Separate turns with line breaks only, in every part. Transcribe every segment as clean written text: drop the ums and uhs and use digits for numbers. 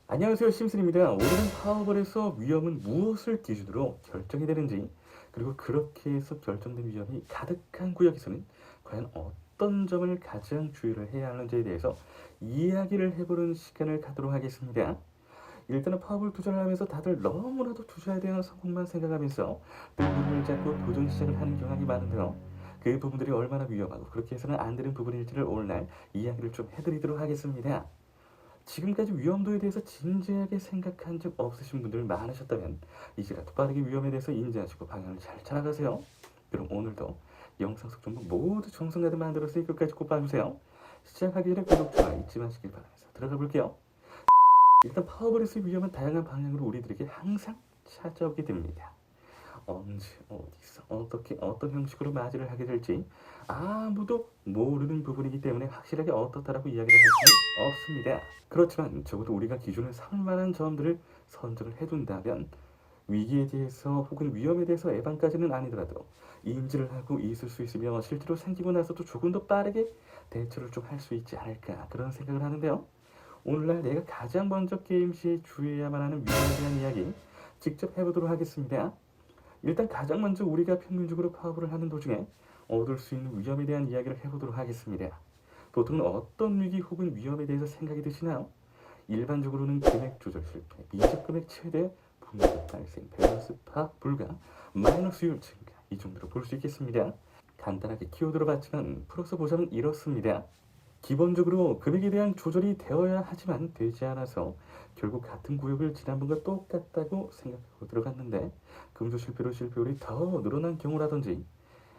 안녕하세요, 심슨입니다. 오늘은 파워벌에서 위험은 무엇을 기준으로 결정이 되는지, 그리고 그렇게 해서 결정된 위험이 가득한 구역에서는 과연 어떤 점을 가장 주의를 해야 하는지에 대해서 이야기를 해보는 시간을 갖도록 하겠습니다. 일단은 파워벌 투자를 하면서 다들 너무나도 투자에 대한 성공만 생각하면서 뜬구름을 잡고 도전 시작을 하는 경향이 많은데요. 그 부분들이 얼마나 위험하고 그렇게 해서는 안 되는 부분일지를 오늘날 이야기를 좀 해드리도록 하겠습니다. 지금까지 위험도에 대해서 진지하게 생각한 적 없으신 분들 많으셨다면 이제라도 빠르게 위험에 대해서 인지하시고 방향을 잘 찾아가세요. 그럼 오늘도 영상 속 정보 모두 정성가득 만들었으니 끝까지 꼭 봐주세요. 시작하기 전에 구독, 좋아요 잊지 마시길 바라면서 들어가 볼게요. 일단 파워벌에서의 위험은 다양한 방향으로 우리들에게 항상 찾아오게 됩니다. 언제, 어디서, 어떻게, 어떤 형식으로 맞이를 하게 될지 아무도 모르는 부분이기 때문에 확실하게 어떻다라고 이야기를 할 수는 없습니다. 그렇지만 적어도 우리가 기준을 삼을 만한 점들을 선정을 해둔다면 위기에 대해서 혹은 위험에 대해서 예방까지는 아니더라도 인지를 하고 있을 수 있으며 실제로 생기고 나서도 조금 더 빠르게 대처를 좀 할 수 있지 않을까 그런 생각을 하는데요. 오늘날 내가 가장 먼저 게임 시에 주의해야만 하는 위험에 대한 이야기 직접 해보도록 하겠습니다. 일단 가장 먼저 우리가 평균적으로 파워볼을 하는 도중에 얻을 수 있는 위험에 대한 이야기를 해보도록 하겠습니다. 보통은 어떤 위기 혹은 위험에 대해서 생각이 드시나요? 일반적으로는 금액 조절 실패, 미적 금액 최대, 분배 발생, 밸런스 파악 불가, 마이너스율 증가 이 정도로 볼 수 있겠습니다. 간단하게 키워드로 봤지만 풀어서 보자면 이렇습니다. 기본적으로 금액에 대한 조절이 되어야 하지만 되지 않아서 결국 같은 구역을 지난번과 똑같다고 생각하고 들어갔는데 금조 실패로 실패율이 더 늘어난 경우라든지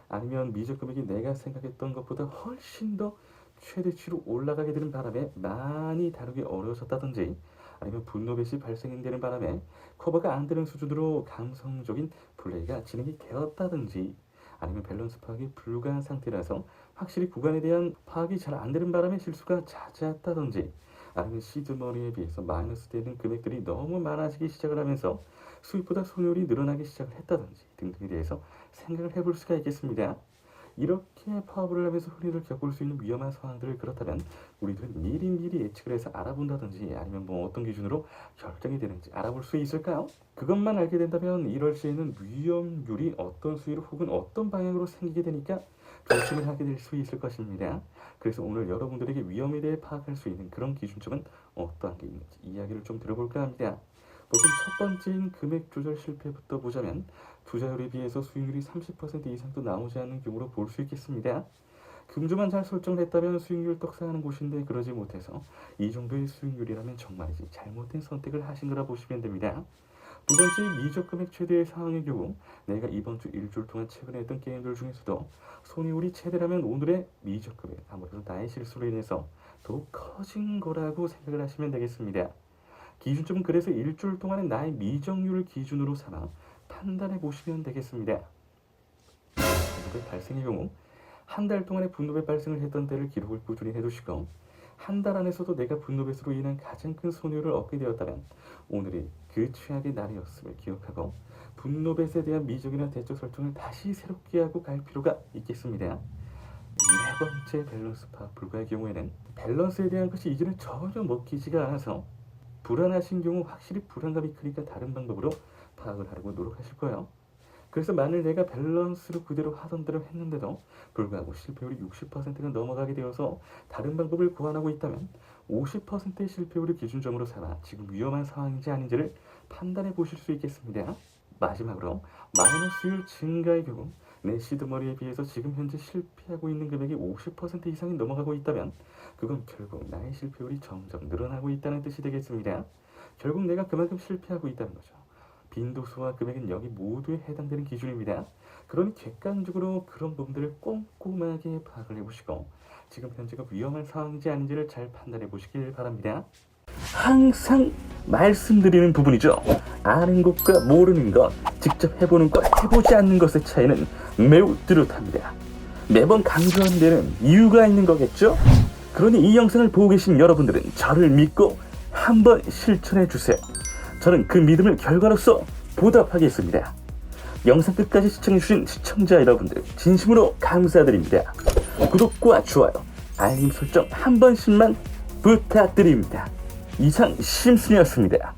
아니면 미적 금액이 내가 생각했던 것보다 훨씬 더 최대치로 올라가게 되는 바람에 많이 다루기 어려워졌다든지 아니면 분노 배시 발생되는 바람에 커버가 안 되는 수준으로 감성적인 플레이가 진행이 되었다든지 아니면 밸런스 파악이 불가한 상태라서 확실히 구간에 대한 파악이 잘 안 되는 바람에 실수가 잦았다든지 아니면 시드머니에 비해서 마이너스 되는 금액들이 너무 많아지기 시작을 하면서 수입보다 손해율이 늘어나기 시작을 했다든지 등등에 대해서 생각을 해볼 수가 있겠습니다. 이렇게 파업을 하면서 흔히들 겪을 수 있는 위험한 상황들을 그렇다면 우리들은 미리미리 예측을 해서 알아본다든지 아니면 뭐 어떤 기준으로 결정이 되는지 알아볼 수 있을까요? 그것만 알게 된다면 이럴 시에는 위험률이 어떤 수위로 혹은 어떤 방향으로 생기게 되니까 조심을 하게 될 수 있을 것입니다. 그래서 오늘 여러분들에게 위험에 대해 파악할 수 있는 그런 기준점은 어떠한 게 있는지 이야기를 좀 들어볼까 합니다. 보통 첫 번째인 금액 조절 실패부터 보자면 투자율에 비해서 수익률이 30% 이상도 나오지 않는 경우로 볼 수 있겠습니다. 금조만 잘 설정을 했다면 수익률 떡상하는 곳인데 그러지 못해서 이 정도의 수익률이라면 정말이지 잘못된 선택을 하신 거라 보시면 됩니다. 두 번째 미적 금액 최대의 상황의 경우 내가 이번 주 일주일 동안 최근에 했던 게임들 중에서도 손해율이 최대라면 오늘의 미적 금액 아무래도 나의 실수로 인해서 더욱 커진 거라고 생각을 하시면 되겠습니다. 기준점은 그래서 일주일 동안의 나의 미적률을 기준으로 삼아 판단해 보시면 되겠습니다. 분노배 발생의 경우 한 달 동안의 분노배 발생을 했던 때를 기록을 꾸준히 해두시고 한 달 안에서도 내가 분노배수로 인한 가장 큰 손해율을 얻게 되었다면 오늘이 그 최악의 날이었음을 기억하고 분노배수에 대한 미적이나 대적 설정을 다시 새롭게 하고 갈 필요가 있겠습니다. 네 번째 밸런스 파악 불가의 경우에는 밸런스에 대한 것이 이제는 전혀 먹히지가 않아서 불안하신 경우 확실히 불안감이 크니까 다른 방법으로 파악을 하려고 노력하실 거예요. 그래서 만일 내가 밸런스를 그대로 하던 대로 했는데도 불구하고 실패율이 60%가 넘어가게 되어서 다른 방법을 고안하고 있다면 50%의 실패율을 기준점으로 삼아 지금 위험한 상황인지 아닌지를 판단해 보실 수 있겠습니다. 마지막으로 마이너스율 증가의 경우 내 시드머니에 비해서 지금 현재 실패하고 있는 금액이 50% 이상이 넘어가고 있다면 그건 결국 나의 실패율이 점점 늘어나고 있다는 뜻이 되겠습니다. 결국 내가 그만큼 실패하고 있다는 거죠. 빈도수와 금액은 여기 모두에 해당되는 기준입니다. 그러니 객관적으로 그런 부분들을 꼼꼼하게 파악을 해보시고 지금 현재가 위험한 상황인지 아닌지를 잘 판단해 보시길 바랍니다. 항상 말씀드리는 부분이죠. 아는 것과 모르는 것, 직접 해보는 것, 해보지 않는 것의 차이는 매우 뚜렷합니다. 매번 강조하는 데는 이유가 있는 거겠죠? 그러니 이 영상을 보고 계신 여러분들은 저를 믿고 한번 실천해 주세요. 저는 그 믿음을 결과로서 보답하겠습니다. 영상 끝까지 시청해주신 시청자 여러분들 진심으로 감사드립니다. 구독과 좋아요, 알림 설정 한 번씩만 부탁드립니다. 이상 심슨이었습니다.